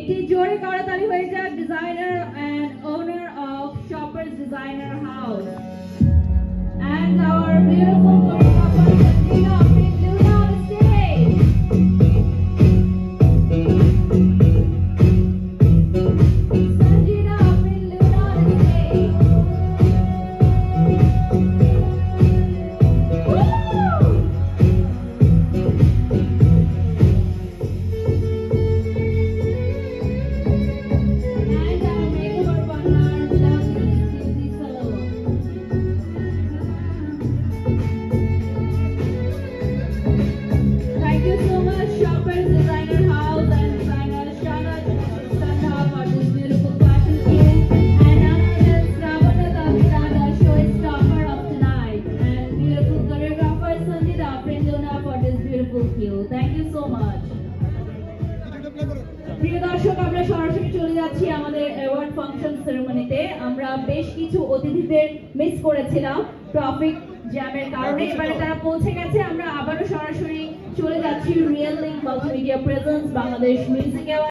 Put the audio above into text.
একটি জোরে করতালি হয়ে যাক designer and owner of Shoppers Designer House and our beautiful choreographer Sanjina Luna on stage. Sanjina Luna on stage. Thank you so much. প্রিয় দর্শক আমরা সরাসরি চলে যাচ্ছি আমাদের অ্যাওয়ার্ড ফাংশন সেরেমনিতে। আমরা বেশ কিছু অতিথিদের মিস করেছিলাম ট্রাফিক জ্যামের কারণে, এবারে তারা পৌঁছে গেছে। আমরা আবারও সরাসরি চলে যাচ্ছি real link multimedia presence Bangladesh music